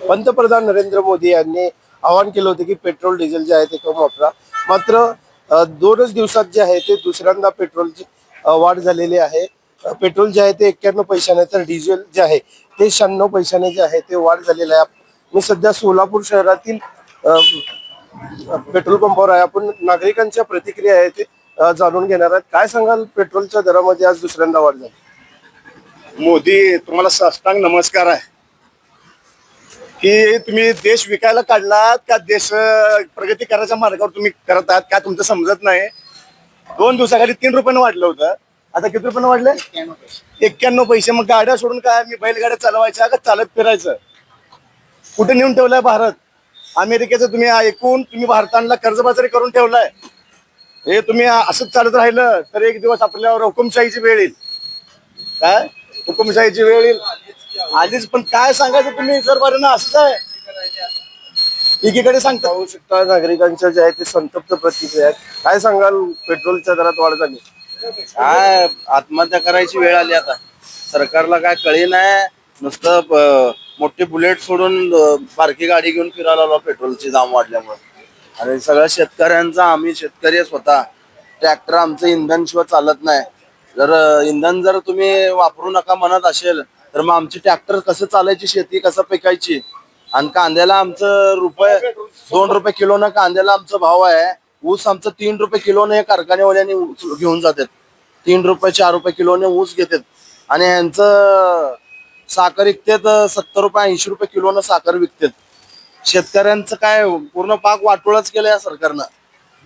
पंतप्रधान नरेंद्र मोदी यांनी आवाहन केलं होतं की पेट्रोल डिझेल जे आहे ते कमी वापरा. मात्र 2च दिवसात जे आहे ते दुसऱ्यांदा पेट्रोलची वाढ झालेली आहे. पेट्रोल जे आहे ते 91 पैशाने तर डिझेल जे आहे ते 96 पैशाने जे आहे ते वाढ झालेलं आहे. मी सध्या सोलापूर शहरातील पेट्रोल पंपावर आहे. आपण नागरिकांच्या प्रतिक्रिया आहे ते जाणून घेणार आहेत. काय सांगाल पेट्रोलच्या दरामध्ये आज दुसऱ्यांदा वाढ झाली? मोदी, तुम्हाला साष्टांग नमस्कार आहे की तुम्ही देश विकायला काढलात का देश प्रगती करायच्या मार्गावर तुम्ही करत आहात का तुमचं समजत नाही. 2 दिवसाखाली 3 रुपयानं वाढलं होतं, आता किती रुपयानं वाढलं? 91 पैसे. मग गाड्या सोडून काय मी बैलगाड्या चालवायच्या का चालत फिरायचं? कुठे नेऊन ठेवलाय भारत? अमेरिकेचं तुम्ही ऐकून तुम्ही भारताला कर्जबाजारी करून ठेवलाय. हे तुम्ही असंच चालत राहिलं तर एक दिवस आपल्यावर हुकुमशाहीची वेळ येईल. काय हुकुमशाहीची वेळ येईल आधीच. पण काय सांगायचं तुम्ही जर बरं ना असंच आहे एकीकडे सांगता. पाहू शकता नागरिकांच्या जे आहे ते संतप्त प्रतिक्रिया आहेत. काय सांगाल पेट्रोलच्या दरात वाढ झाली? काय आत्महत्या करायची वेळ आली आता. सरकारला काय कळे नाही, नुसतं मोठी बुलेट सोडून बारकी गाडी घेऊन फिरायला लागलो पेट्रोलची दाम वाढल्यामुळे. आणि सगळ्या शेतकऱ्यांचा, आम्ही शेतकरी स्वतः ट्रॅक्टर आमचं इंधन शिवाय चालत नाही. जर इंधन जर तुम्ही वापरू नका म्हणत असेल तर मग आमची ट्रॅक्टर कसं चालायची, शेती कसं पिकायची? आणि कांद्याला आमचं ₹2 रुपये किलोनं कांद्याला आमचा भाव आहे. ऊस आमचं 3 रुपये किलोने कारखानेवाल्यांनी घेऊन जातात. 3 रुपये 4 रुपये किलोने ऊस घेतात. आणि यांचं साखर विकतात 70 रुपये 80 रुपये किलोनं साखर विकतात. शेतकऱ्यांचं काय पूर्ण पाक वाटोळच केलं या सरकारनं.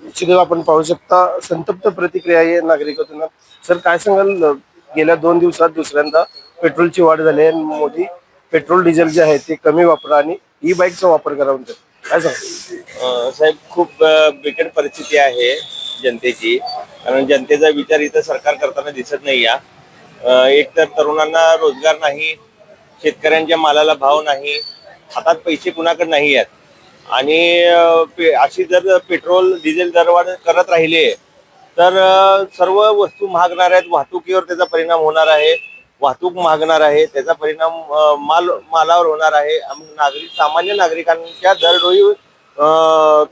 निश्चितच आपण पाहू शकता संतप्त प्रतिक्रिया आहे नागरिकांना. सर काय सांगाल, गेल्या 2 दिवसात दुसऱ्यांदा पेट्रोलची वाढ झाली आहे. मोदी पेट्रोल डिझेल जे आहे ते कमी वापरा आणि ई बाईकचा वापर करा म्हणतात. काय सांगाल? साहेब, खूप बिकट परिस्थिती आहे जनतेची. कारण जनतेचा विचार इथं सरकार करताना दिसत नाही. एक तर तरुणांना रोजगार नाही, शेतकऱ्यांच्या मालाला भाव नाही, हातात पैसे कुणाकडे नाही आहेत. आणि अशी जर पेट्रोल डिझेल दरवाढ करत राहिले तर सर्व वस्तू महागणार आहेत. वाहतुकीवर त्याचा परिणाम होणार आहे. वाहतूक महागणार आहे, त्याचा परिणाम मालावर होणार आहे. सामान्य नागरिकांच्या दरडोई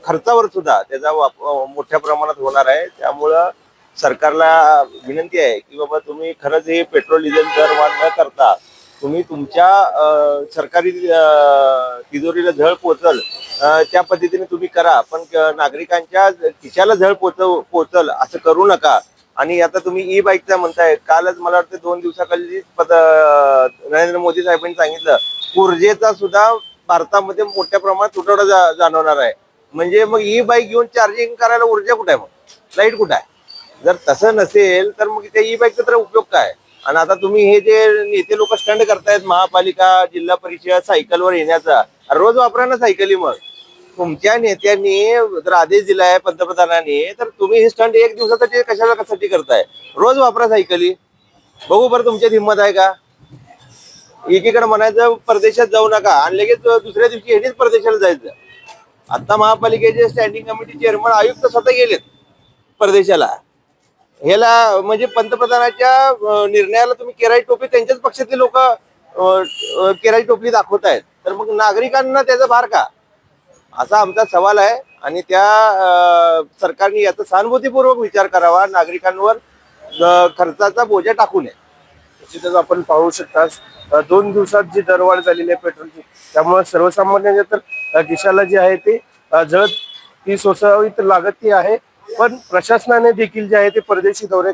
खर्चावर सुद्धा त्याचा मोठ्या प्रमाणात होणार आहे. त्यामुळं सरकारला विनंती आहे की बाबा तुम्ही खरंच हे पेट्रोल डिझेल दरवाढ न करता तुम्ही तुमच्या सरकारी तिजोरीला झळ पोचल त्या पद्धतीने तुम्ही करा. पण नागरिकांच्या खिशाला झळ पोचल असं करू नका. आणि आता तुम्ही ई बाईकचा म्हणताय. कालच मला वाटतं 2 दिवसाखाली नरेंद्र मोदी साहेबांनी सांगितलं ऊर्जेचा सुद्धा भारतामध्ये मोठ्या प्रमाणात तुटवडा जाणवणार आहे. म्हणजे मग ई बाईक घेऊन चार्जिंग करायला ऊर्जा कुठे आहे, मग लाईट कुठे आहे? जर तसं नसेल तर मग त्या ई बाईकचा तर उपयोग काय? आणि आता तुम्ही हे जे नेते लोक स्टंट करतायत, महापालिका, जिल्हा परिषद सायकलवर येण्याचा, रोज वापरा ना सायकली. मग तुमच्या नेत्यांनी जर आदेश दिलाय पंतप्रधानांनी तर तुम्ही हे स्टंट 1 दिवसासाठी कशासाठी करताय? रोज वापरा सायकली. बघू बरं तुमच्यात हिंमत आहे का? एकीकडे म्हणायचं परदेशात जाऊ नका आणि लगेच दुसऱ्या दिवशी हेच परदेशाला जायचं. आता महापालिकेचे स्टँडिंग कमिटी चेअरमन आयुक्त स्वतः गेलेत परदेशाला. ह्याला म्हणजे पंतप्रधानाच्या निर्णयाला तुम्ही केराची टोपी, त्यांच्याच पक्षातले लोक केराची टोपी दाखवत आहेत. तर मग नागरिकांना त्याचा भार का, असा आमचा सवाल आहे. आणि त्या सरकारने याचा सहानुभूतीपूर्वक विचार करावा, नागरिकांवर खर्चाचा बोजा टाकू नये. निश्चितच आपण पाहू शकता 2 दिवसात जी दरवाढ झालेली आहे पेट्रोलची, त्यामुळे सर्वसामान्यांच्या तर खिशाला जी आहे ते जळ ती सोसावी तर लागत ती आहे. पण प्रशासनाने देखील जे आहे ते परदेशी दौरे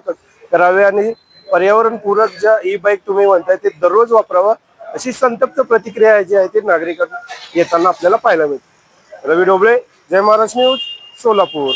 करावे आणि पर्यावरणपूरक ज्या ई बाईक तुम्ही म्हणताय ते दररोज वापरावा, अशी संतप्त प्रतिक्रिया जी आहे ती नागरिकांना येताना आपल्याला पाहायला मिळते. रवी ढोबळे, जय महाराष्ट्र न्यूज, सोलापूर.